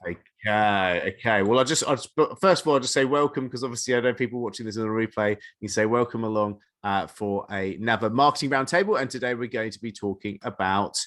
Okay. Well, but first of all, I'll just say welcome because obviously I know people watching this on a replay. You say welcome along for another marketing roundtable, and today we're going to be talking about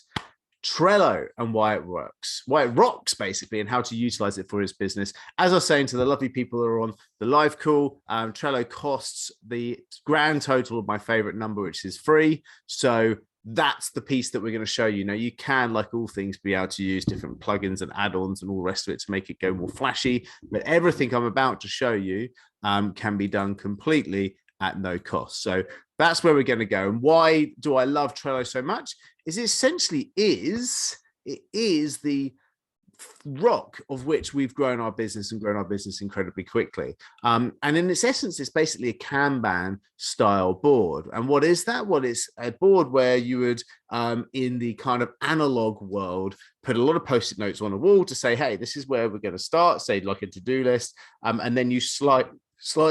Trello and why it works, why it rocks basically, and how to utilize it for his business. As I was saying to the lovely people that are on the live call, Trello costs the grand total of my favorite number, which is free. So that's the piece that we're going to show you. Now, you can, like all things, be able to use different plugins and add-ons and all the rest of it to make it go more flashy. But everything I'm about to show you can be done completely at no cost. So that's where we're going to go. And why do I love Trello so much? Is it is the rock of which we've grown our business and grown our business incredibly quickly. And in its essence, it's basically a Kanban style board. And what is that? Well, it's a board where you would, in the kind of analog world, put a lot of post-it notes on a wall to say, hey, this is where we're going to start, say like a to-do list. And then you slide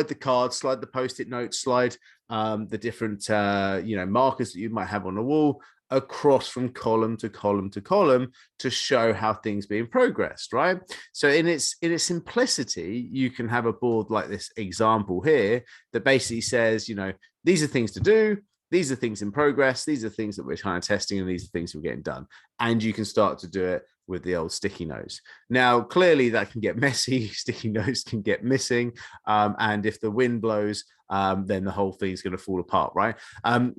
the cards, slide the post-it notes, slide the different markers that you might have on the wall across from column to column to column to show how things being progressed, right? So in its simplicity, you can have a board like this example here that basically says, these are things to do, these are things in progress, these are things that we're kind of testing, and these are things we're getting done. And you can start to do it with the old sticky notes. Now, clearly that can get messy. Sticky notes can get missing. And if the wind blows, then the whole thing's going to fall apart, right?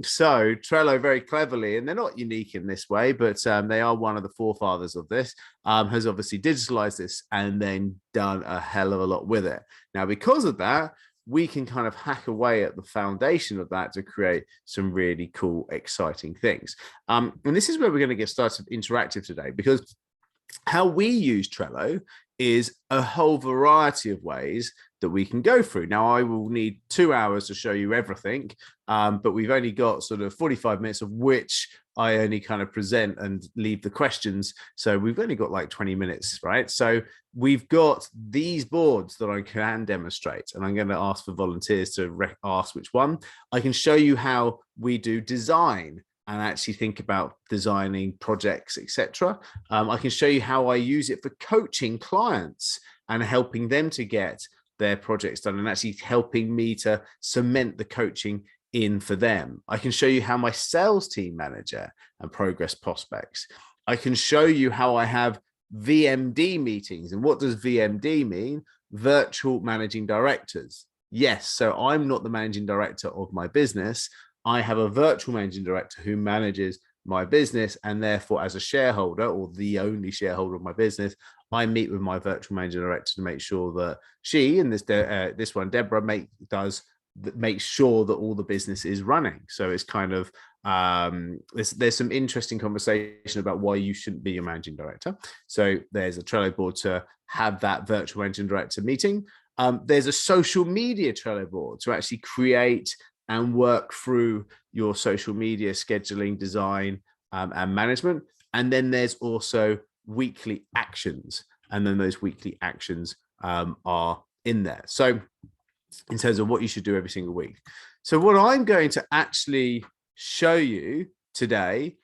So Trello very cleverly, and they're not unique in this way, but they are one of the forefathers of this, has obviously digitalized this and then done a hell of a lot with it. Now, because of that, we can kind of hack away at the foundation of that to create some really cool, exciting things. And this is where we're going to get started interactive today, because how we use Trello is a whole variety of ways that we can go through. Now, I will need 2 hours to show you everything, but we've only got sort of 45 minutes of which I only kind of present and leave the questions. So we've only got like 20 minutes, right? So we've got these boards that I can demonstrate, and I'm going to ask for volunteers to ask which one. I can show you how we do design and actually think about designing projects, etc. I can show you how I use it for coaching clients and helping them to get their projects done and actually helping me to cement the coaching in for them. I can show you how my sales team manager and progress prospects. I can show you how I have VMD meetings. And what does VMD mean? Virtual managing directors. Yes, so I'm not the managing director of my business. I have a virtual managing director who manages my business, and therefore, as a shareholder or the only shareholder of my business, I meet with my virtual managing director to make sure that she and this one, Deborah, make sure that all the business is running. So it's kind of there's some interesting conversation about why you shouldn't be your managing director. So there's a Trello board to have that virtual managing director meeting. There's a social media Trello board to actually create and work through your social media scheduling, design, and management. And then there's also weekly actions. And then those weekly actions are in there. So in terms of what you should do every single week. So what I'm going to actually show you today,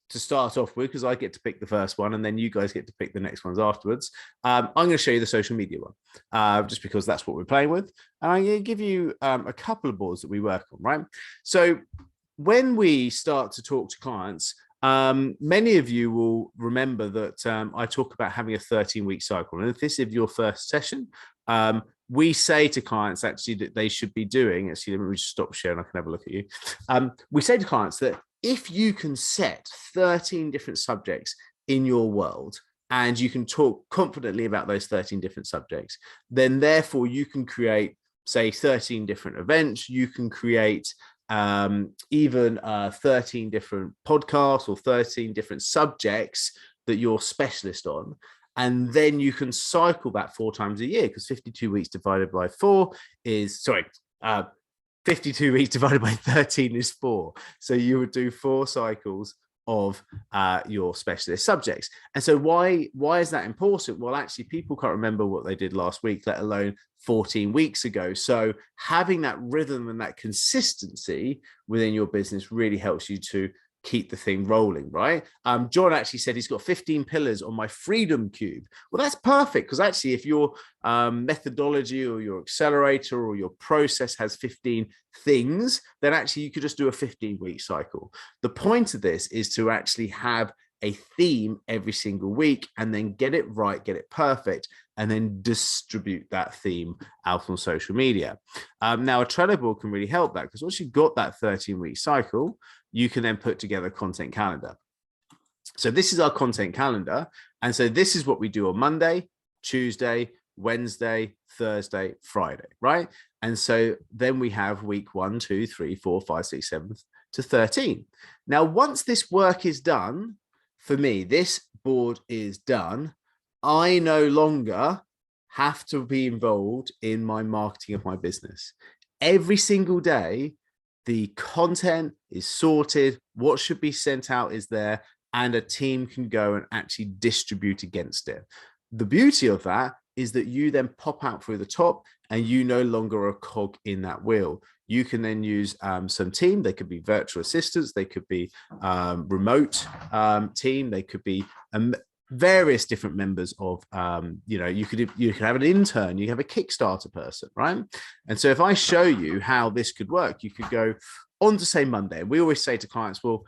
to start off with, because I get to pick the first one and then you guys get to pick the next ones afterwards. I'm going to show you the social media one, just because that's what we're playing with. And I'm going to give you a couple of boards that we work on, right? So when we start to talk to clients, many of you will remember that I talk about having a 13-week cycle. And if this is your first session, we say to clients actually that they should be doing, actually, let me just stop sharing, I can have a look at you. We say to clients that if you can set 13 different subjects in your world and you can talk confidently about those 13 different subjects, then therefore you can create, say, 13 different events. You can create even 13 different podcasts or 13 different subjects that you're specialist on. And then you can cycle that 4 times a year, because 52 weeks divided by 4 is, 52 weeks divided by 13 is 4. So you would do 4 cycles of your specialist subjects. And so why is that important? Well, actually, people can't remember what they did last week, let alone 14 weeks ago. So having that rhythm and that consistency within your business really helps you to keep the thing rolling, right? John actually said he's got 15 pillars on my freedom cube. Well, that's perfect, because actually if your methodology or your accelerator or your process has 15 things, then actually you could just do a 15-week cycle. The point of this is to actually have a theme every single week and then get it right, get it perfect, and then distribute that theme out on social media. Now, a Trello board can really help that, because once you've got that 13-week cycle, you can then put together a content calendar. So this is our content calendar. And so this is what we do on Monday, Tuesday, Wednesday, Thursday, Friday, right? And so then we have week 1, 2, 3, 4, 5, 6, 7 to 13. Now, once this work is done, for me, this board is done, I no longer have to be involved in my marketing of my business. Every single day, the content is sorted, what should be sent out is there, and a team can go and actually distribute against it. The beauty of that is that you then pop out through the top and you no longer are a cog in that wheel. You can then use some team. They could be virtual assistants. They could be remote team. They could be various different members of, you could have an intern, you have a Kickstarter person, right? And so if I show you how this could work, you could go on to say Monday. We always say to clients, well,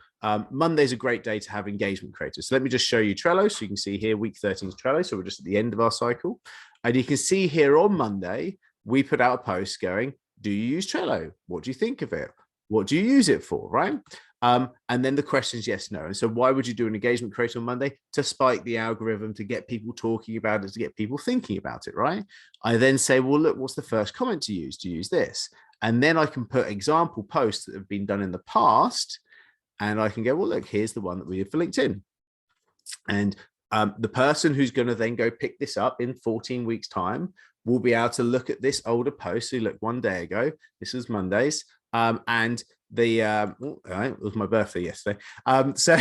Monday's a great day to have engagement creators. So let me just show you Trello. So you can see here, week 13 is Trello. So we're just at the end of our cycle. And you can see here on Monday, we put out a post going, do you use Trello? What do you think of it? What do you use it for, right? And then the question is yes, no. And so why would you do an engagement creator on Monday? To spike the algorithm, to get people talking about it, to get people thinking about it, right? I then say, well, look, what's the first comment to use? To use this. And then I can put example posts that have been done in the past. And I can go, well, look, here's the one that we did for LinkedIn. And the person who's going to then go pick this up in 14 weeks time will be able to look at this older post. So look, 1 day ago, this was Mondays. And it was my birthday yesterday. So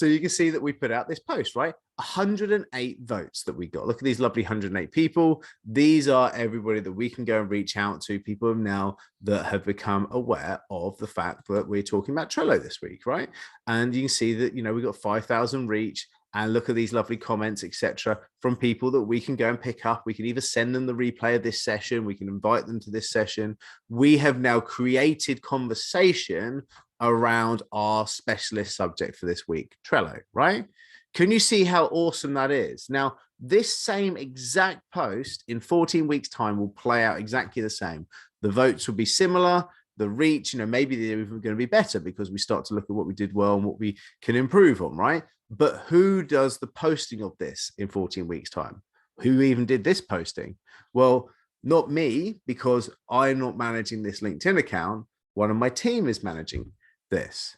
you can see that we put out this post, right? 108 votes that we got. Look at these lovely 108 people. These are everybody that we can go and reach out to, people now that have become aware of the fact that we're talking about Trello this week, right? And you can see that, we got 5,000 reach. And look at these lovely comments, etc., from people that we can go and pick up. We can either send them the replay of this session. We can invite them to this session. We have now created conversation around our specialist subject for this week, Trello, right? Can you see how awesome that is? Now, this same exact post in 14 weeks' time will play out exactly the same. The votes will be similar. The reach, maybe they're even going to be better because we start to look at what we did well and what we can improve on, right? But who does the posting of this in 14 weeks' time? Who even did this posting? Well, not me, because I'm not managing this LinkedIn account. One of my team is managing this.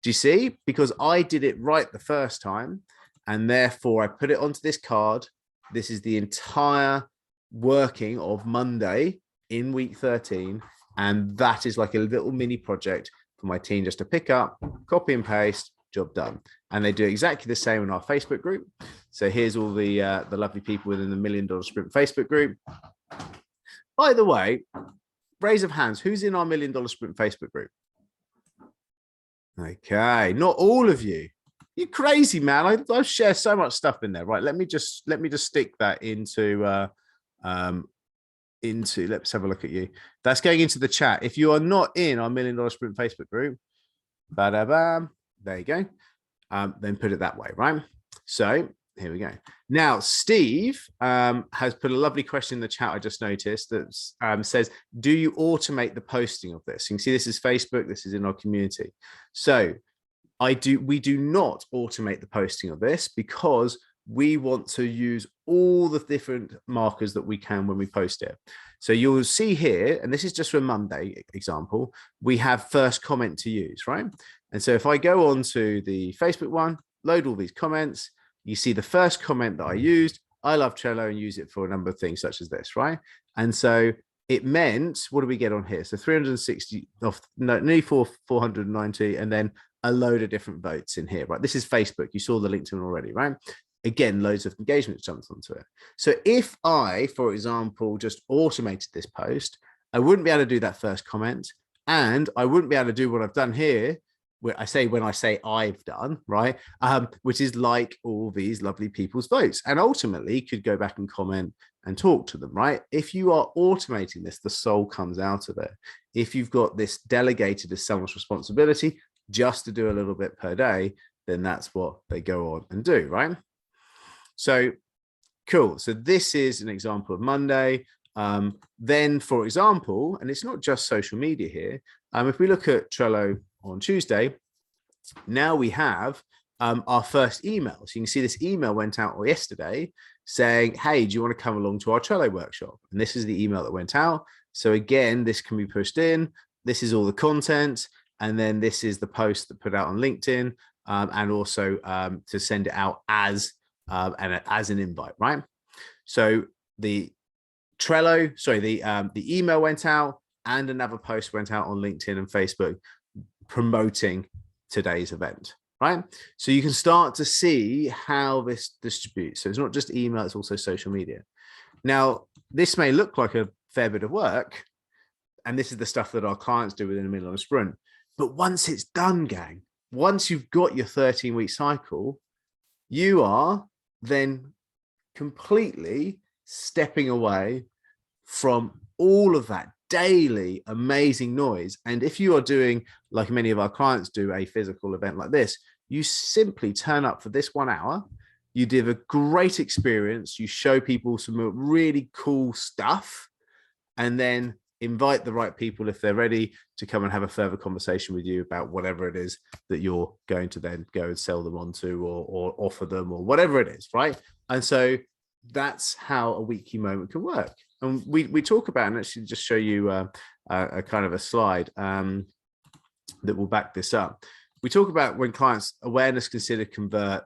Do you see? Because I did it right the first time, and therefore I put it onto this card. This is the entire working of Monday in week 13. And that is like a little mini project for my team just to pick up, copy and paste, job done. And they do exactly the same in our Facebook group. So here's all the lovely people within the $1 Million Sprint Facebook group. By the way, raise of hands, who's in our $1 Million Sprint Facebook group? Okay, not all of you. You're crazy, man. I share so much stuff in there. Right, let me just stick that into let's have a look at you. That's going into the chat. If you are not in our $1 Million Sprint Facebook group, bam, there you go. Then put it that way, right? So here we go. Now, Steve has put a lovely question in the chat. I just noticed that says, do you automate the posting of this? You can see this is Facebook. This is in our community. So we do not automate the posting of this because we want to use all the different markers that we can when we post it. So you'll see here, and this is just for a Monday example, we have first comment to use, right? And so if I go on to the Facebook one, load all these comments, you see the first comment that I used, I love Trello and use it for a number of things such as this, right? And so it meant, what do we get on here? So 360, nearly 490, and then a load of different votes in here, right? This is Facebook. You saw the LinkedIn already, right? Again, loads of engagement jumped onto it. So if I, for example, just automated this post, I wouldn't be able to do that first comment. And I wouldn't be able to do what I've done here, when I say I've done, right? Which is like all these lovely people's votes, and ultimately could go back and comment and talk to them, right? If you are automating this, the soul comes out of it. If you've got this delegated as someone's responsibility just to do a little bit per day, then that's what they go on and do, right? So cool. So this is an example of Monday. Then, for example, and it's not just social media here, if we look at Trello on Tuesday, now we have our first email. So you can see this email went out yesterday saying, hey, do you want to come along to our Trello workshop? And this is the email that went out. So again, this can be pushed in. This is all the content. And then this is the post that put out on LinkedIn, and also to send it out as an invite, right? So the Trello, sorry, the email went out, and another post went out on LinkedIn and Facebook promoting today's event, right? So you can start to see how this distributes. So it's not just email, it's also social media. Now, this may look like a fair bit of work, and this is the stuff that our clients do within the middle of a sprint. But once it's done, gang, once you've got your 13-week cycle, you are then completely stepping away from all of that daily amazing noise. And if you are doing, like many of our clients do, a physical event like this, you simply turn up for this 1 hour, you give a great experience, you show people some really cool stuff, and then invite the right people, if they're ready, to come and have a further conversation with you about whatever it is that you're going to then go and sell them onto, or offer them, or whatever it is, right? And so that's how a weekly moment can work. And we talk about, and actually just show you a kind of a slide that will back this up. We talk about when clients awareness, consider, convert,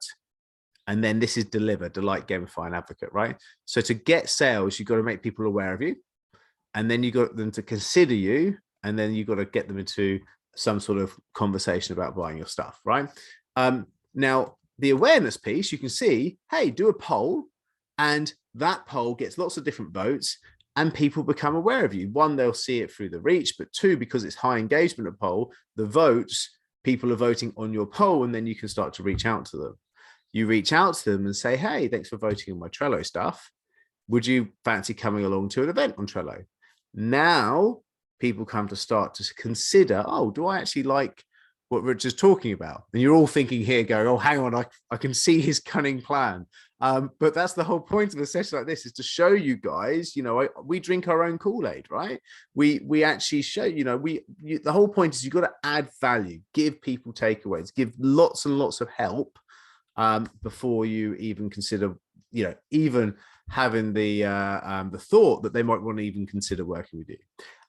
and then this is deliver, delight, gamify, and advocate, right? So to get sales, you've got to make people aware of you, and then you got them to consider you, and then you've got to get them into some sort of conversation about buying your stuff, right? Now, the awareness piece, you can see, hey, do a poll, and that poll gets lots of different votes, and people become aware of you. One, they'll see it through the reach, but two, because it's high engagement of poll, the votes, people are voting on your poll, and then you can start to reach out to them. You reach out to them and say, hey, thanks for voting on my Trello stuff. Would you fancy coming along to an event on Trello? Now people come to start to consider, oh, do I actually like what Richard's talking about? And you're all thinking here, going, oh, hang on, I can see his cunning plan. But that's the whole point of a session like this, is to show you guys, we drink our own Kool-Aid, right? We actually show, the whole point is you've got to add value, give people takeaways, give lots and lots of help before you even consider, even having the thought that they might want to even consider working with you.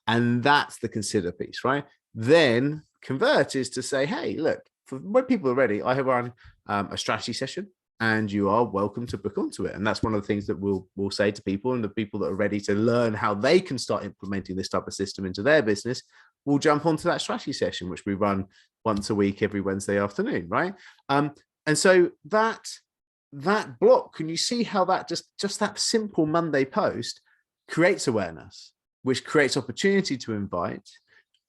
And that's the consider piece, right? Then convert is to say, hey, look, for when people are ready, I have run a strategy session, and you are welcome to book onto it. And that's one of the things that we'll say to people, and the people that are ready to learn how they can start implementing this type of system into their business will jump onto that strategy session, which we run once a week, every Wednesday afternoon, right? And so that block, can you see how that just that simple Monday post creates awareness, which creates opportunity to invite,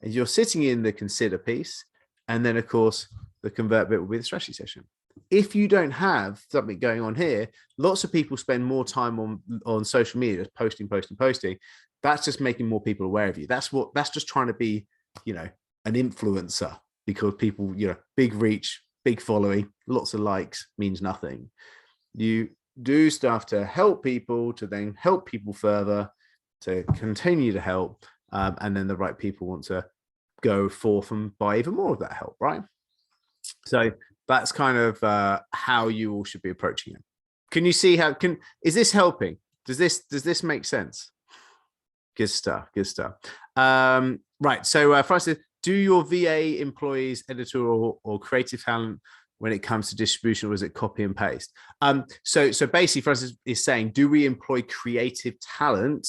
and you're sitting in the consider piece, and then of course the convert bit will be the strategy session. If you don't have something going on here, lots of people spend more time on social media, posting. That's just making more people aware of you. That's just trying to be, an influencer, because people, big reach, big following, lots of likes means nothing. You do stuff to help people, to then help people further, to continue to help, and then the right people want to go forth and buy even more of that help, right? So that's kind of how you all should be approaching it. Can you see is this helping? Does this make sense? Good stuff. Right. So Francis, do your VA employees editorial or creative talent when it comes to distribution, or is it copy and paste? So basically Francis is saying, do we employ creative talent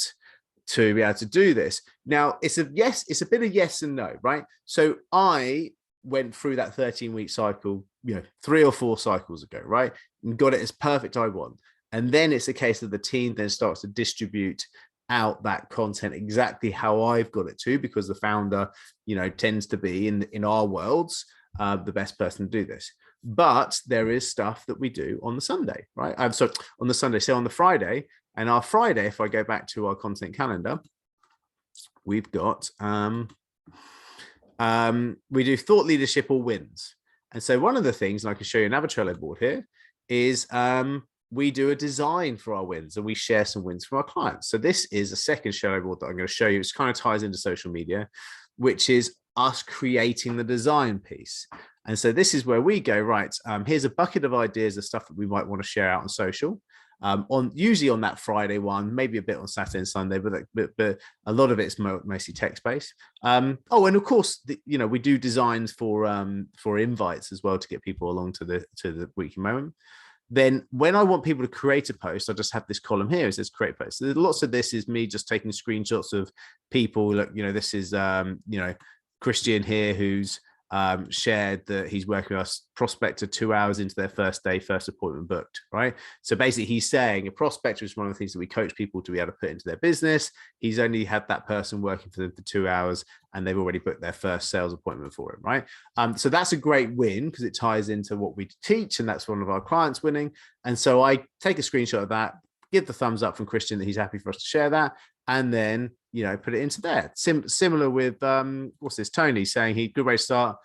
to be able to do this? Now it's a bit of yes and no, right? So I went through that 13-week cycle, 3 or 4 cycles ago, right? And got it as perfect I want. And then it's a case of the team then starts to distribute out that content exactly how I've got it to, because the founder, tends to be in our worlds the best person to do this. But there is stuff that we do on the Sunday, right? So on the Sunday, so on the Friday, and our Friday, if I go back to our content calendar, we've got we do thought leadership or wins. And so one of the things, and I can show you another Trello board here, is we do a design for our wins, and we share some wins from our clients. So this is a second Trello board that I'm going to show you. It kind of ties into social media, which is us creating the design piece. And so this is where we go, right, here's a bucket of ideas of stuff that we might want to share out on social. Usually on that Friday one, maybe a bit on Saturday and Sunday, but a lot of it's mostly text based. And of course, we do designs for invites as well to get people along to the weekly moment. Then when I want people to create a post, I just have this column here. It says create post. So lots of this is me just taking screenshots of people. Look, this is Christian here, who's shared that he's working with us prospector 2 hours into their first day, first appointment booked, right? So basically he's saying a prospector is one of the things that we coach people to be able to put into their business. He's only had that person working for them for 2 hours and they've already booked their first sales appointment for him, right? So that's a great win because it ties into what we teach, and that's one of our clients winning. And so I take a screenshot of that, give the thumbs up from Christian that he's happy for us to share that, and then put it into there. Similar with what's this? Tony saying good way to start.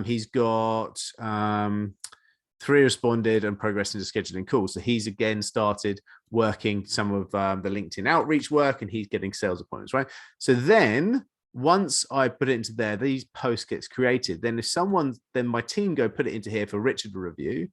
He's got 3 responded and progressing to scheduling calls. So he's again started working some of the LinkedIn outreach work, and he's getting sales appointments, right? So then once I put it into there, these posts gets created. Then then my team go put it into here for Richard to review.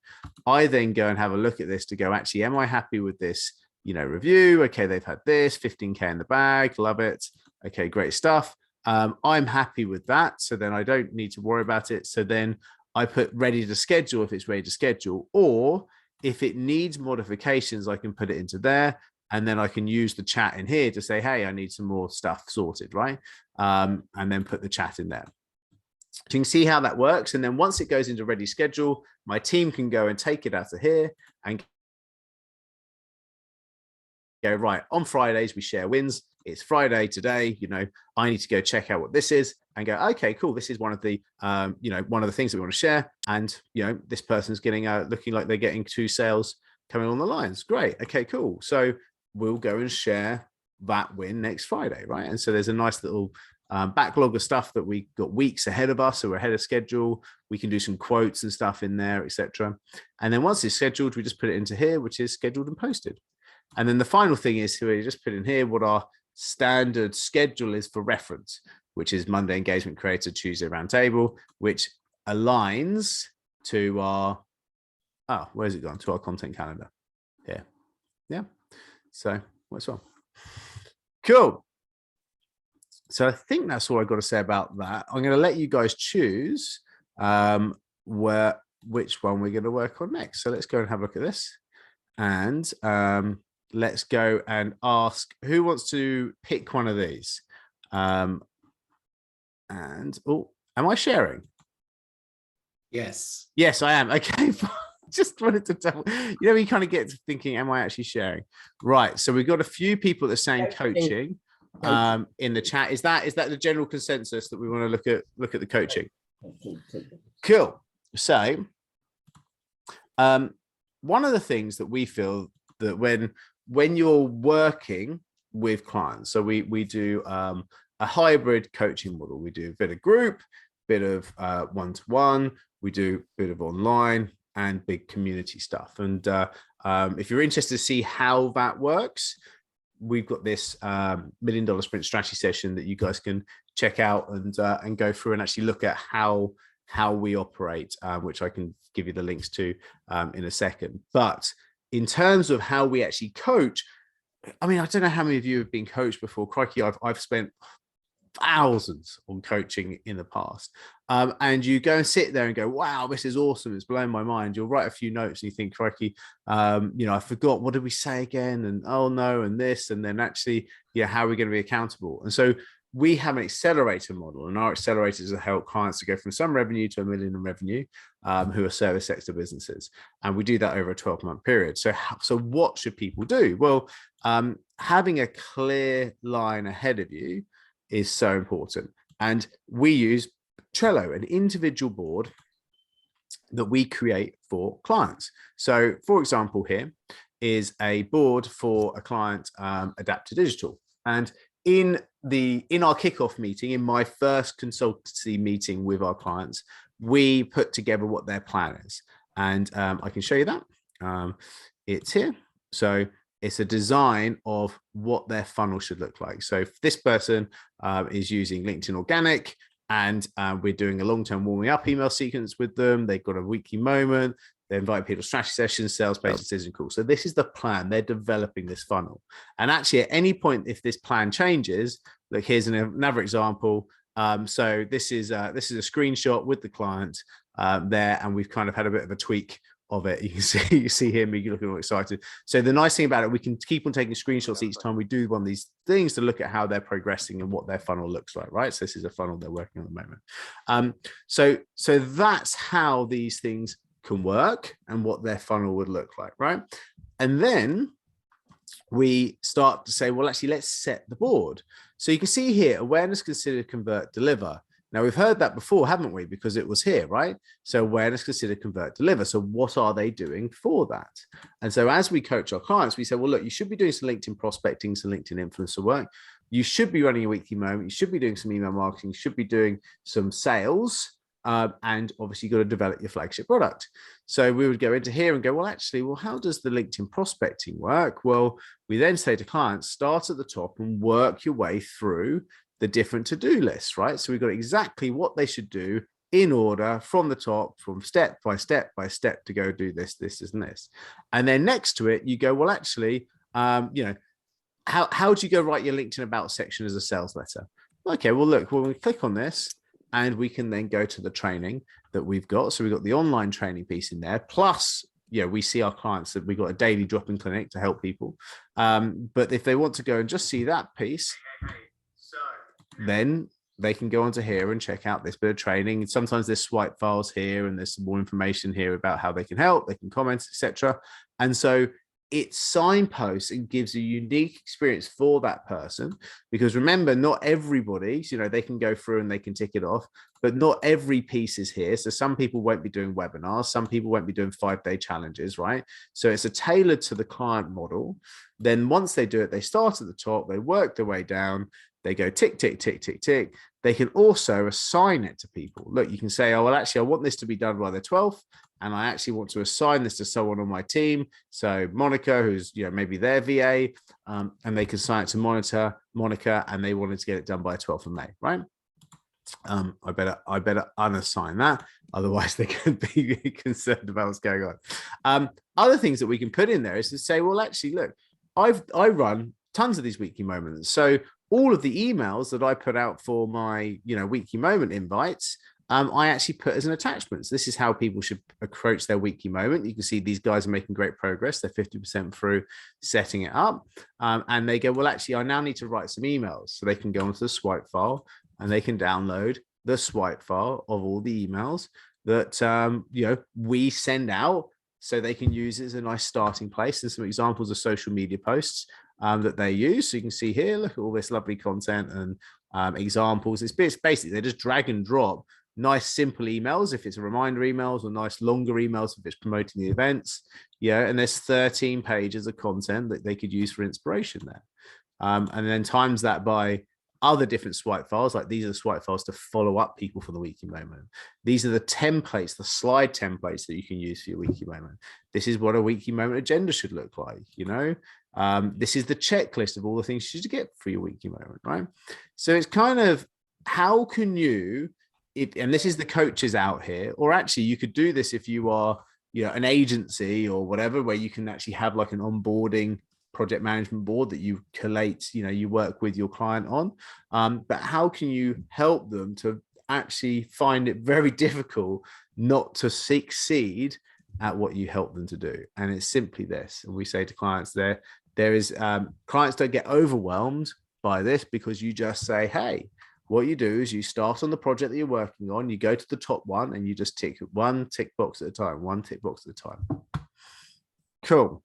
I then go and have a look at this to go, actually, am I happy with this? Review. Okay, they've had this 15K in the bag. Love it. Okay, great stuff. I'm happy with that. So then I don't need to worry about it. So then I put ready to schedule if it's ready to schedule, or if it needs modifications, I can put it into there. And then I can use the chat in here to say, hey, I need some more stuff sorted, right? And then put the chat in there. So you can see how that works. And then once it goes into ready schedule, my team can go and take it out of here and go, right, on Fridays, we share wins. It's Friday today, I need to go check out what this is and go, okay, cool. This is one of the, one of the things that we want to share. And, this person's getting, looking like they're getting 2 sales coming on the lines. Great. Okay, cool. So we'll go and share that win next Friday, right? And so there's a nice little backlog of stuff that we got weeks ahead of us, so we're ahead of schedule. We can do some quotes and stuff in there, etc. And then once it's scheduled, we just put it into here, which is scheduled and posted. And then the final thing is we just put in here what our standard schedule is for reference, which is Monday engagement creator, Tuesday roundtable, which aligns to our, where's it gone? To our content calendar here. Yeah. So what's wrong? Cool. So I think that's all I've got to say about that. I'm going to let you guys choose which one we're going to work on next. So let's go and have a look at this. And let's go and ask who wants to pick one of these. Am I sharing? Yes. Yes, I am. Okay. Just wanted to tell you kind of get to thinking, am I actually sharing? Right. So we've got a few people that are saying coaching in the chat. Is that the general consensus that we want to look at the coaching? Cool. So one of the things that we feel that when you're working with clients, so we do a hybrid coaching model. We do a bit of group, bit of one-to-one, we do a bit of online and big community stuff. And if you're interested to see how that works, we've got this $1 Million Sprint strategy session that you guys can check out and go through and actually look at how we operate, which I can give you the links to in a second. But in terms of how we actually coach, I mean, I don't know how many of you have been coached before. Crikey, I've spent thousands on coaching in the past. And you go and sit there and go, wow, this is awesome. It's blowing my mind. You'll write a few notes and you think, crikey, I forgot, what did we say again? And oh no, and this, and then actually, how are we going to be accountable? And so we have an accelerator model, and our accelerators is to help clients to go from some revenue to $1 million in revenue, who are service sector businesses. And we do that over a 12-month period. So what should people do? Well, having a clear line ahead of you is so important. And we use Trello, an individual board that we create for clients. So, for example, here is a board for a client, Adapt to Digital. And in our kickoff meeting, in my first consultancy meeting with our clients, we put together what their plan is. And I can show you that. It's here. So it's a design of what their funnel should look like. So if this person is using LinkedIn Organic, and we're doing a long-term warming up email sequence with them. They've got a weekly moment. They invite people to strategy sessions, sales-based decision calls. So this is the plan. They're developing this funnel. And actually, at any point, if this plan changes, look, here's another example. So this is a screenshot with the client there, and we've kind of had a bit of a tweak of it. You see him, you're looking all excited. So the nice thing about it, we can keep on taking screenshots each time we do one of these things to look at how they're progressing and what their funnel looks like, right? So this is a funnel they're working on at the moment. So that's how these things can work and what their funnel would look like, right? And then we start to say, well, actually, let's set the board. So you can see here, awareness, consider, convert, deliver. Now, we've heard that before, haven't we? Because it was here, right? So awareness, consider, convert, deliver. So what are they doing for that? And so as we coach our clients, we say, well, look, you should be doing some LinkedIn prospecting, some LinkedIn influencer work. You should be running a weekly moment. You should be doing some email marketing. You should be doing some sales. And obviously, you've got to develop your flagship product. So we would go into here and go, well, actually, how does the LinkedIn prospecting work? Well, we then say to clients, start at the top and work your way through the different to-do lists, right? So we've got exactly what they should do in order from the top, from step by step by step to go do this, and this. And then next to it, you go, well, actually, how do you go write your LinkedIn About section as a sales letter? Okay, well, look, when we click on this, and we can then go to the training that we've got. So we've got the online training piece in there. Plus, we see our clients that we've got a daily drop-in clinic to help people. But if they want to go and just see that piece, then they can go onto here and check out this bit of training. Sometimes there's swipe files here and there's some more information here about how they can help, they can comment, etc. And so it signposts and gives a unique experience for that person, because remember, not everybody, they can go through and they can tick it off, but not every piece is here. So some people won't be doing webinars, some people won't be doing 5-day challenges, right? So it's a tailored to the client model. Then once they do it, they start at the top, they work their way down, they go tick, tick, tick, tick, tick. They can also assign it to people. Look, you can say, oh, well, actually, I want this to be done by the 12th. And I actually want to assign this to someone on my team. So Monica, who's maybe their VA, and they can assign it to Monica, and they wanted to get it done by 12th of May, right? I better unassign that. Otherwise, they could be concerned about what's going on. Other things that we can put in there is to say, well, actually, look, I run tons of these weekly moments. So all of the emails that I put out for my, weekly moment invites, I actually put as an attachment. So this is how people should approach their weekly moment. You can see these guys are making great progress. They're 50% through setting it up. And they go, well, actually, I now need to write some emails. So they can go onto the swipe file and they can download the swipe file of all the emails that, we send out, so they can use it as a nice starting place. And some examples of social media posts that they use. So you can see here, look at all this lovely content and examples. It's basically, they just drag and drop nice, simple emails if it's a reminder emails, or nice longer emails if it's promoting the events. And there's 13 pages of content that they could use for inspiration there. And then times that by other different swipe files, like these are the swipe files to follow up people for the weekly moment. These are the templates, the slide templates that you can use for your weekly moment. This is what a weekly moment agenda should look like, This is the checklist of all the things you should get for your weekly moment, right? So it's kind of, how can you, and this is the coaches out here, or actually you could do this if you are, an agency or whatever, where you can actually have like an onboarding project management board that you collate, you work with your client on. But how can you help them to actually find it very difficult not to succeed at what you help them to do? And it's simply this. And we say to clients there is clients don't get overwhelmed by this, because you just say, hey, what you do is you start on the project that you're working on, you go to the top one, and you just tick one tick box at a time, one tick box at a time. Cool.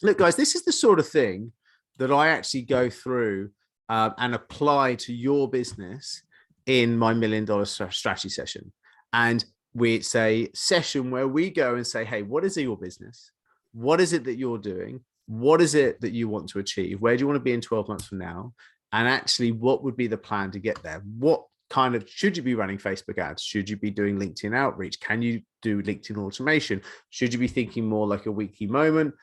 Look, guys, this is the sort of thing that I actually go through and apply to your business in my $1 million strategy session. And it's a session where we go and say, hey, what is your business? What is it that you're doing? What is it that you want to achieve? Where do you want to be in 12 months from now? And actually, what would be the plan to get there? What kind of, should you be running Facebook ads? Should you be doing LinkedIn outreach? Can you do LinkedIn automation? Should you be thinking more like a weekly moment?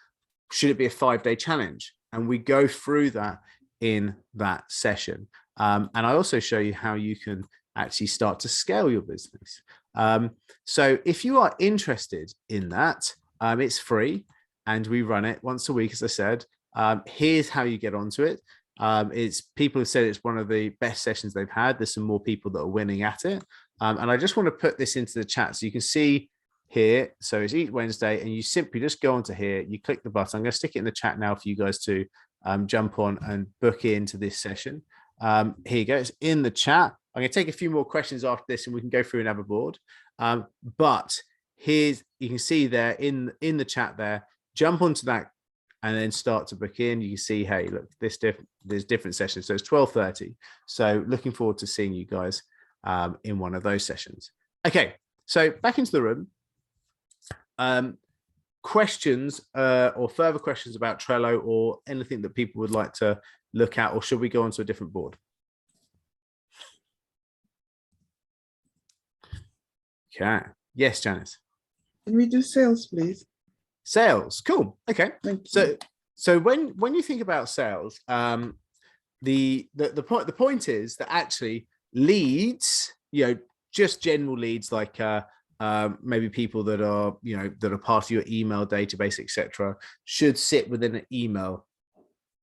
Should it be a 5-day challenge? And we go through that in that session. And I also show you how you can actually start to scale your business. So if you are interested in that, it's free and we run it once a week, as I said. Here's how you get onto it. It's people have said it's one of the best sessions they've had. There's some more people that are winning at it. And I just want to put this into the chat so you can see here. So it's each Wednesday, and you simply just go onto here, you click the button. I'm going to stick it in the chat now for you guys to jump on and book into this session. Here you go. It's in the chat. I'm going to take a few more questions after this and we can go through another board. But here's, you can see there in the chat there, jump onto that and then start to book in. You can see, hey, look, there's different sessions. So it's 12:30. So looking forward to seeing you guys in one of those sessions. Okay, so back into the room. Questions or further questions about Trello or anything that people would like to look at, or should we go on to a different board? Okay. Yes, Janice. Can we do sales, please? Sales. Cool. Okay. Thank you. So when you think about sales, the point is that actually leads, just general leads like maybe people that are, that are part of your email database, etc., should sit within an email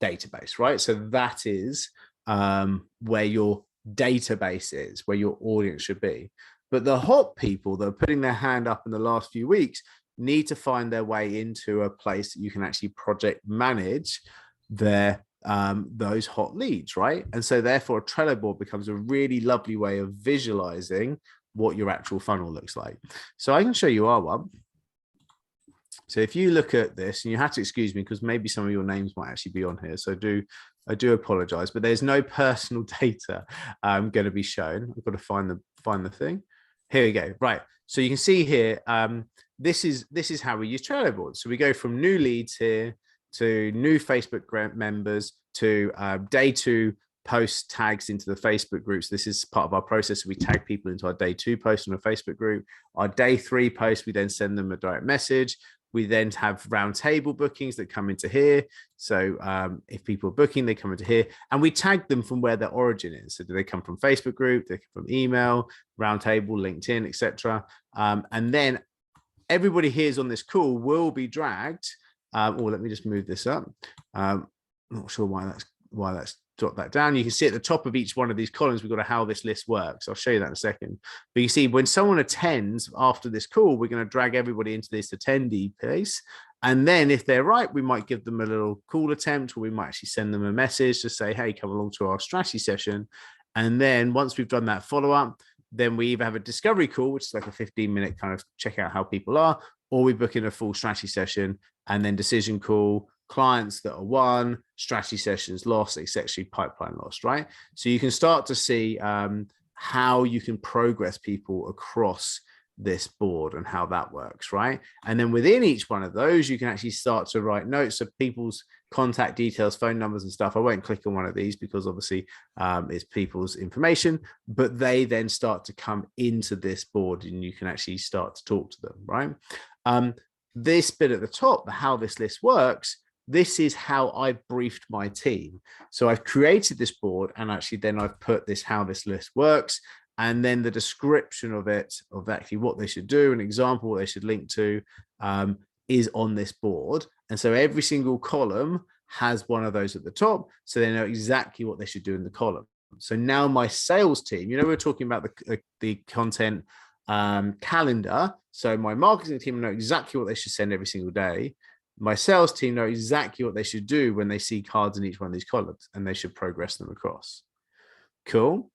database, right? So that is where your database is, where your audience should be. But the hot people that are putting their hand up in the last few weeks need to find their way into a place that you can actually project manage their those hot leads, right? And so therefore a Trello board becomes a really lovely way of visualizing what your actual funnel looks like. So I can show you our one. So if you look at this, and you have to excuse me because maybe some of your names might actually be on here, so I do apologize, but there's no personal data going to be shown. I've got to find the thing. Here we go. Right. So you can see here, this is how we use Trello boards. So we go from new leads here to new Facebook members to day 2 post tags into the Facebook groups. This is part of our process. We tag people into our day 2 post on a Facebook group. Our day 3 post, we then send them a direct message. We then have roundtable bookings that come into here. So if people are booking, they come into here and we tag them from where their origin is. So do they come from Facebook group? Do they come from email, roundtable, LinkedIn, etc. And then everybody here is on this call will be dragged. Let me just move this up. I'm not sure why that's dropped that down. You can see at the top of each one of these columns, we've got how this list works. I'll show you that in a second. But you see when someone attends after this call, we're going to drag everybody into this attendee piece. And then if they're right, we might give them a little call attempt, or we might actually send them a message to say, hey, come along to our strategy session. And then once we've done that follow-up, then we either have a discovery call, which is like a 15-minute kind of check out how people are, or we book in a full strategy session and then decision call, clients that are won, strategy sessions lost, etc., pipeline lost, right? So you can start to see how you can progress people across this board and how that works, right? And then within each one of those, you can actually start to write notes of people's contact details, phone numbers and stuff. I won't click on one of these because obviously it's people's information, but they then start to come into this board and you can actually start to talk to them, right? This bit at the top, the how this list works, this is how I briefed my team. So I've created this board and actually then I've put this how this list works, and then the description of it, of actually what they should do, an example what they should link to, is on this board. And so every single column has one of those at the top, so they know exactly what they should do in the column. So now my sales team, we're talking about the content calendar. So my marketing team know exactly what they should send every single day. My sales team know exactly what they should do when they see cards in each one of these columns, and they should progress them across. Cool.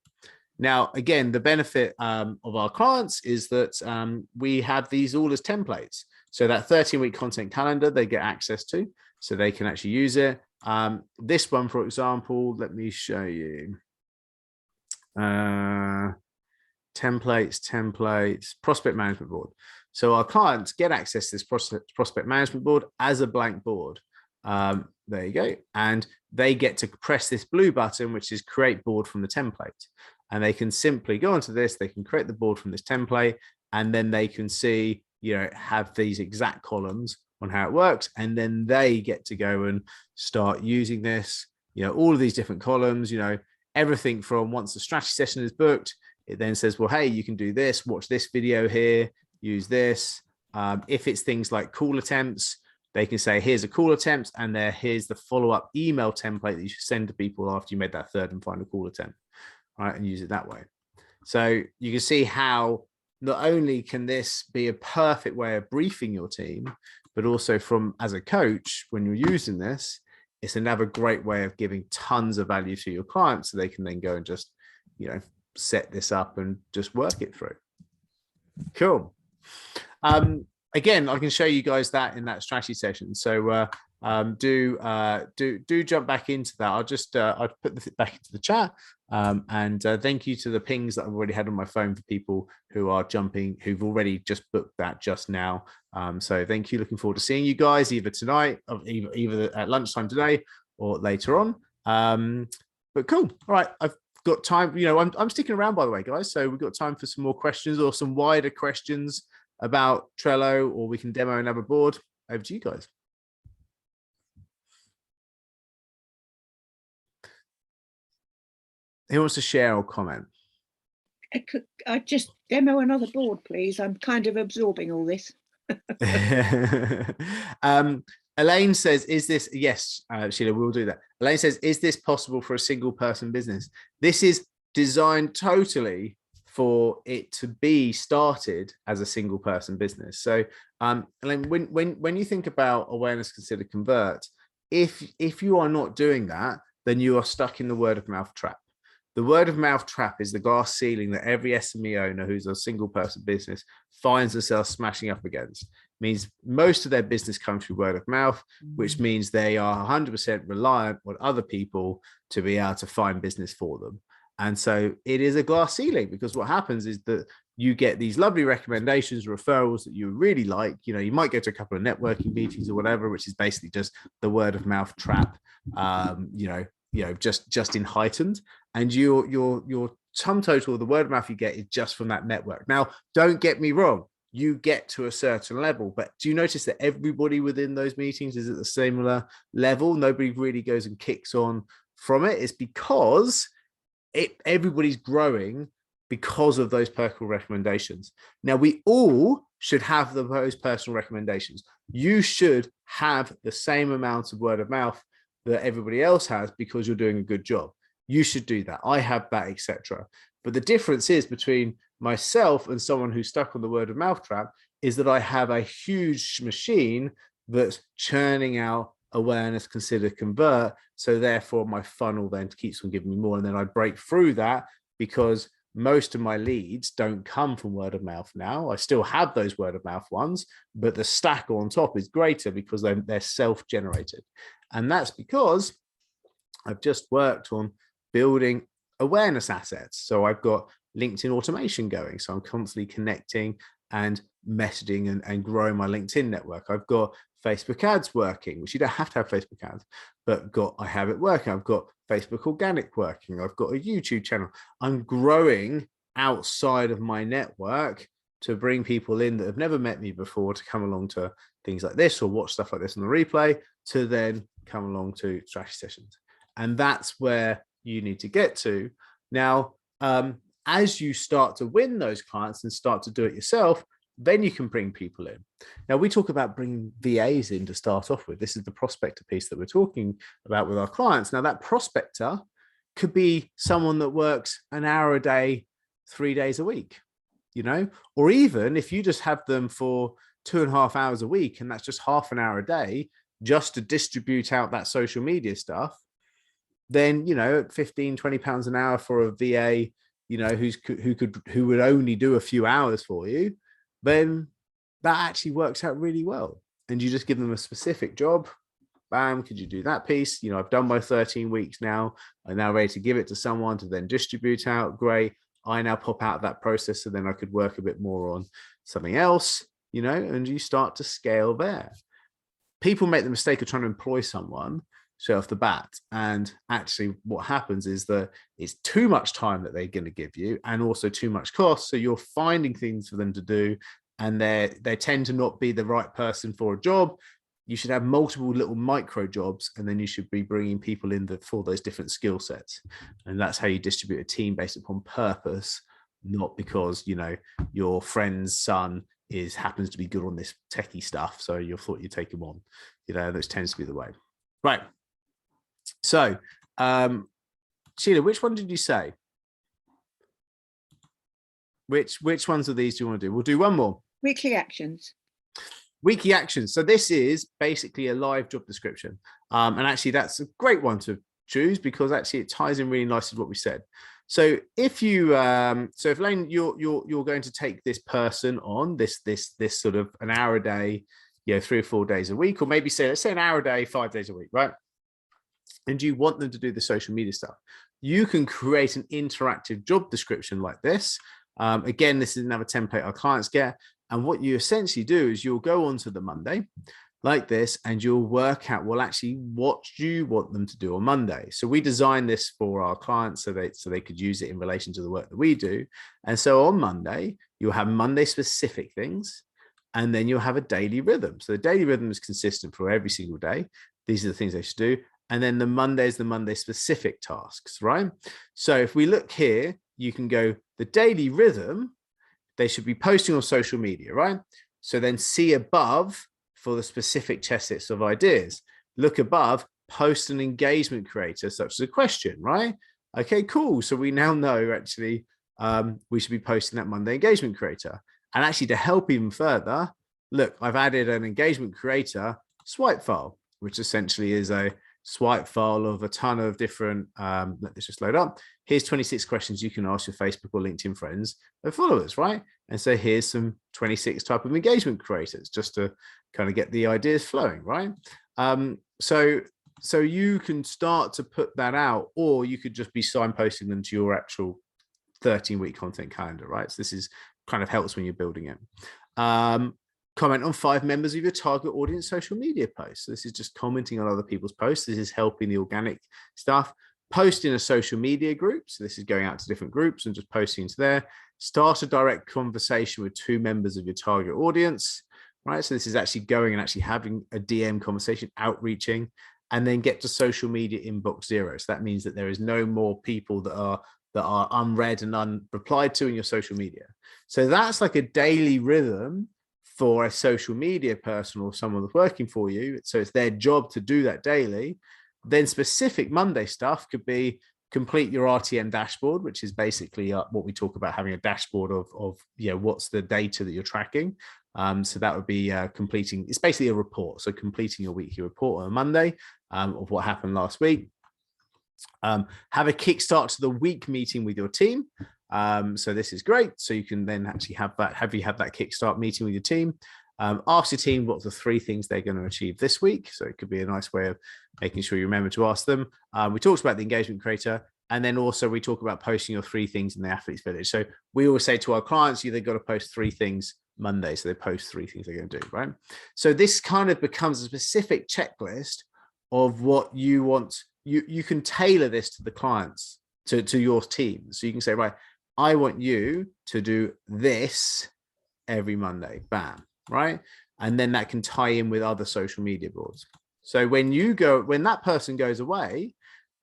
Now, again, the benefit of our clients is that we have these all as templates. So that 13-week content calendar, they get access to, so they can actually use it. This one, for example, let me show you. Templates, prospect management board. So our clients get access to this prospect management board as a blank board. There you go. And they get to press this blue button, which is create board from the template. And they can simply go onto this, they can create the board from this template, and then they can see, have these exact columns on how it works. And then they get to go and start using this, all of these different columns, everything from once the strategy session is booked, it then says, well, hey, you can do this, watch this video here, use this. If it's things like call attempts, they can say, here's a call attempt, and here's the follow-up email template that you should send to people after you made that third and final call attempt, right? And use it that way. So you can see how not only can this be a perfect way of briefing your team, but also as a coach, when you're using this, it's another great way of giving tons of value to your clients so they can then go and just, set this up and just work it through. Cool. Again, I can show you guys that in that strategy session. So do jump back into that. I'll put it back into the chat. And thank you to the pings that I've already had on my phone for people who are who've already just booked that just now. So thank you. Looking forward to seeing you guys either tonight, or either at lunchtime today or later on. But cool. All right. I've got time. I'm sticking around, by the way, guys. So we've got time for some more questions or some wider questions about Trello, or we can demo another board. Over to you guys. Who wants to share or comment? I just demo another board, please. I'm kind of absorbing all this. Elaine says, is this, yes, Sheila, we'll do that. Elaine says, is this possible for a single person business? This is designed totally for it to be started as a single person business. So Elaine, when you think about awareness, consider, convert, if you are not doing that, then you are stuck in the word of mouth trap. The word of mouth trap is the glass ceiling that every SME owner who's a single person business finds themselves smashing up against. It means most of their business comes through word of mouth, which means they are 100% reliant on other people to be able to find business for them. And so it is a glass ceiling, because what happens is that you get these lovely recommendations, referrals that you really like. You might go to a couple of networking meetings or whatever, which is basically just the word of mouth trap, just in heightened. And your sum total of the word of mouth you get is just from that network. Now, don't get me wrong, you get to a certain level, but do you notice that everybody within those meetings is at the similar level? Nobody really goes and kicks on from it. It's because everybody's growing because of those personal recommendations. Now, we all should have those personal recommendations. You should have the same amount of word of mouth that everybody else has because you're doing a good job. You should do that. I have that, etc. But the difference is between myself and someone who's stuck on the word of mouth trap is that I have a huge machine that's churning out awareness, consider, convert. So therefore my funnel then keeps on giving me more. And then I break through that because most of my leads don't come from word of mouth now. I still have those word of mouth ones, but the stack on top is greater because they're self-generated. And that's because I've just worked on building awareness assets. So I've got LinkedIn automation going. So I'm constantly connecting and messaging and growing my LinkedIn network. I've got Facebook ads working, which you don't have to have Facebook ads, but I have it working. I've got Facebook organic working. I've got a YouTube channel. I'm growing outside of my network to bring people in that have never met me before to come along to things like this or watch stuff like this on the replay, to then come along to strategy sessions. And that's where you need to get to. Now, as you start to win those clients and start to do it yourself, then you can bring people in. Now, we talk about bringing VAs in to start off with. This is the prospector piece that we're talking about with our clients. Now, that prospector could be someone that works an hour a day, 3 days a week, or even if you just have them for 2.5 hours a week, and that's just half an hour a day, just to distribute out that social media stuff, then, at 15, 20 pounds an hour for a VA, who would only do a few hours for you, then that actually works out really well. And you just give them a specific job, bam, could you do that piece? You know, I've done my 13 weeks now. I'm now ready to give it to someone to then distribute out. Great. I now pop out of that process, so then I could work a bit more on something else, you know, and you start to scale there. People make the mistake of trying to employ someone straight off the bat, and actually what happens is that it's too much time that they're going to give you, and also too much cost. So you're finding things for them to do, and they tend to not be the right person for a job. You should have multiple little micro jobs, and then you should be bringing people in for those different skill sets. And that's how you distribute a team, based upon purpose, not because, you know, your friend's son happens to be good on this techie stuff, so you thought you'd take him on. You know, that tends to be the way. Right. So, Sheila, which one did you say? Which ones of these do you want to do? We'll do one more. Weekly actions. Weekly actions. So this is basically a live job description. And actually that's a great one to choose, because actually it ties in really nicely with what we said. So if you, so if Lane, you're going to take this person on, this sort of an hour a day, you know, 3 or 4 days a week, or maybe let's say an hour a day, 5 days a week, right? And you want them to do the social media stuff. You can create an interactive job description like this. Again, this is another template our clients get. And what you essentially do is you'll go onto the Monday like this, and you'll work out, well, actually, what do you want them to do on Monday? So we designed this for our clients so they could use it in relation to the work that we do. And so on Monday, you'll have Monday specific things, and then you'll have a daily rhythm. So the daily rhythm is consistent for every single day. These are the things they should do. And then the Monday is the Monday specific tasks, right? So if we look here, you can go the daily rhythm, they should be posting on social media, right? So then see above for the specific checklist of ideas. Look above, post an engagement creator, such as a question, right? Okay, cool. So we now know actually we should be posting that Monday engagement creator. And actually, to help even further, look, I've added an engagement creator swipe file, which essentially is a swipe file of a ton of different, let this just load up. Here's 26 questions you can ask your Facebook or LinkedIn friends and followers, right? And so here's some 26 type of engagement creators, just to kind of get the ideas flowing, right? So you can start to put that out, or you could just be signposting them to your actual 13-week content calendar, right? So this is kind of helps when you're building it. Comment on 5 members of your target audience social media posts. So this is just commenting on other people's posts. This is helping the organic stuff. Post in a social media group. So this is going out to different groups and just posting to there. Start a direct conversation with 2 members of your target audience, right? So this is actually going and actually having a DM conversation, outreaching, and then get to social media inbox 0. So that means that there is no more people that are unread and unreplied to in your social media. So that's like a daily rhythm for a social media person or someone that's working for you. So it's their job to do that daily. Then specific Monday stuff could be complete your RTM dashboard, which is basically what we talk about, having a dashboard of you know, what's the data that you're tracking. So that would be completing, it's basically a report. So completing your weekly report on a Monday of what happened last week. Have a kickstart to the week meeting with your team. So this is great. So you can then actually have that kickstart meeting with your team. Ask your team what the 3 things they're going to achieve this week. So it could be a nice way of making sure you remember to ask them. We talked about the engagement creator, and then also we talk about posting your 3 things in the athletes village. So we always say to our clients, they've got to post 3 things Monday. So they post 3 things they're going to do, right? So this kind of becomes a specific checklist of what you want. You can tailor this to the clients, to your team. So you can say, right, I want you to do this every Monday, bam, right? And then that can tie in with other social media boards. So when that person goes away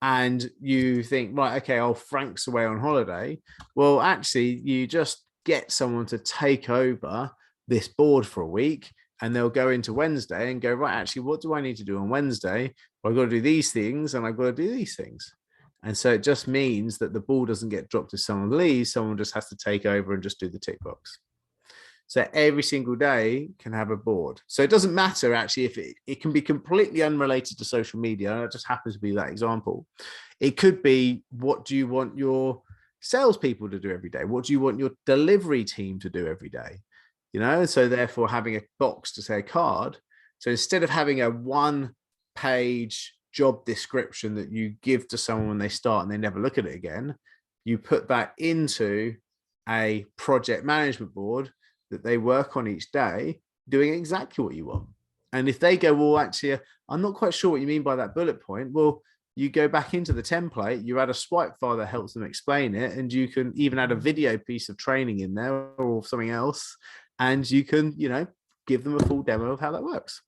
and you think, right, okay, Frank's away on holiday. Well, actually, you just get someone to take over this board for a week, and they'll go into Wednesday and go, right, actually, what do I need to do on Wednesday? Well, I've got to do these things, and I've got to do these things. And so it just means that the ball doesn't get dropped if someone leaves. Someone just has to take over and just do the tick box. So every single day can have a board. So it doesn't matter actually if it can be completely unrelated to social media. It just happens to be that example. It could be, what do you want your salespeople to do every day? What do you want your delivery team to do every day? So therefore having a box to say a card. So instead of having a 1 page job description that you give to someone when they start and they never look at it again, you put that into a project management board that they work on each day, doing exactly what you want. And if they go, well, actually, I'm not quite sure what you mean by that bullet point. Well, you go back into the template, you add a swipe file that helps them explain it. And you can even add a video piece of training in there or something else. And you can, give them a full demo of how that works.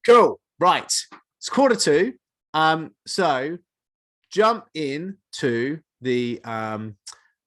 Cool. Right. It's 1:45. So jump into the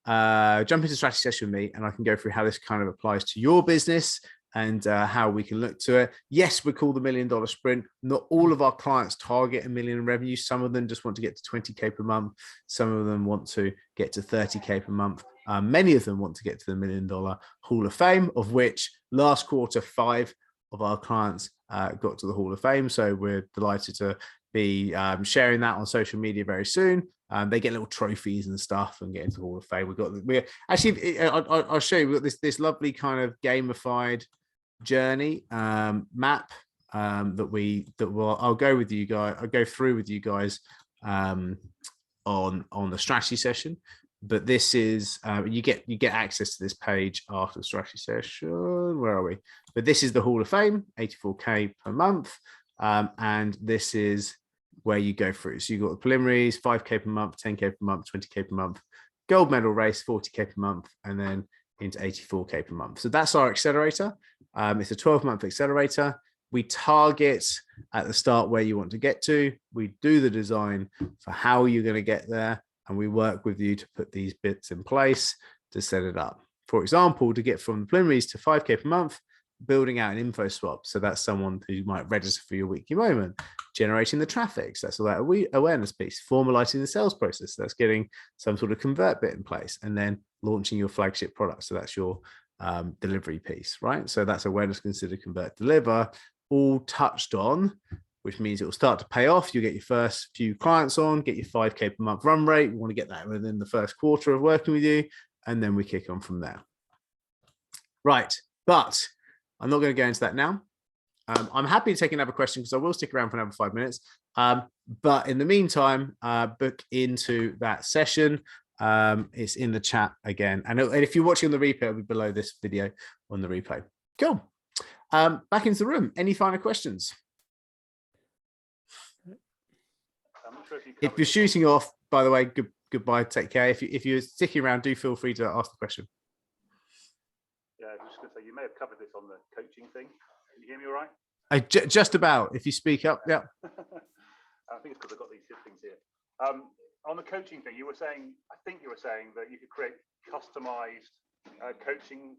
strategy session with me, and I can go through how this kind of applies to your business and how we can look to it. Yes, we call the $1 million sprint. Not all of our clients target $1 million in revenue. Some of them just want to get to 20K per month. Some of them want to get to 30K per month. Many of them want to get to the $1 million Hall of Fame, of which last quarter, 5 of our clients got to the Hall of Fame. So we're delighted to be sharing that on social media very soon. They get little trophies and stuff and get into the Hall of Fame. We're actually, I'll show you, we've got this lovely kind of gamified journey map I'll go with you guys. I'll go through with you guys on the strategy session. But this is you get access to this page after the strategy session. Where are we? But this is the Hall of Fame, 84K per month, and this is where you go through. So you've got the preliminaries, 5K per month, 10K per month, 20K per month, gold medal race, 40K per month, and then into 84K per month. So that's our accelerator. It's a 12-month accelerator. We target at the start where you want to get to. We do the design for how you're going to get there, and we work with you to put these bits in place to set it up. For example, to get from the preliminaries to 5K per month, building out an info swap. So that's someone who might register for your weekly moment, generating the traffic. So that's all that awareness piece, formalizing the sales process. That's getting some sort of convert bit in place, and then launching your flagship product. So that's your delivery piece, right? So that's awareness, consider, convert, deliver, all touched on, which means it will start to pay off. You get your first few clients on, get your 5K per month run rate. We want to get that within the first quarter of working with you, and then we kick on from there. Right, but I'm not going to go into that now. I'm happy to take another question because I will stick around for another 5 minutes. But in the meantime, book into that session. It's in the chat again. And if you're watching on the replay, it'll be below this video on the replay. Cool. Back into the room. Any final questions? If you're shooting off, by the way, goodbye, take care. If you're sticking around, do feel free to ask the question. Yeah, I was just going to say, you may have covered this on the coaching thing. Can you hear me all right? Just about, if you speak up, yeah. I think it's because I've got these things here. On the coaching thing, I think you were saying that you could create customized coaching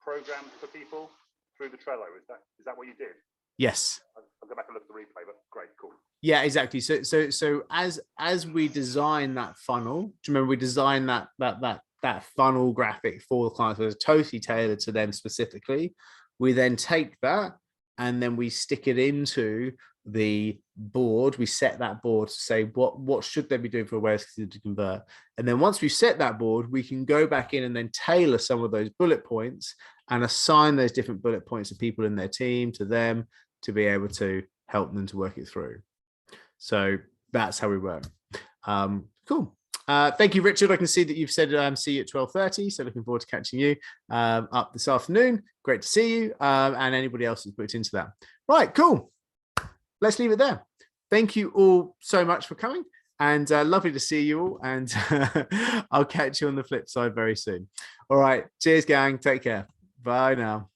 programs for people through the Trello. Is that what you did? Yes. I'll go back and look at the replay, but great, cool. Yeah, exactly. So as we design that funnel, do you remember we designed that funnel graphic for the clients was totally tailored to them specifically. We then take that and then we stick it into the board. We set that board to say what should they be doing for awareness to convert. And then once we set that board, we can go back in and then tailor some of those bullet points and assign those different bullet points to people in their team, to them, to be able to help them to work it through. So that's how we work. Cool. Thank you, Richard. I can see that you've said see you at 12:30. So looking forward to catching you up this afternoon. Great to see you and anybody else who's booked into that. Right, cool. Let's leave it there. Thank you all so much for coming, and lovely to see you all. And I'll catch you on the flip side very soon. All right. Cheers, gang. Take care. Bye now.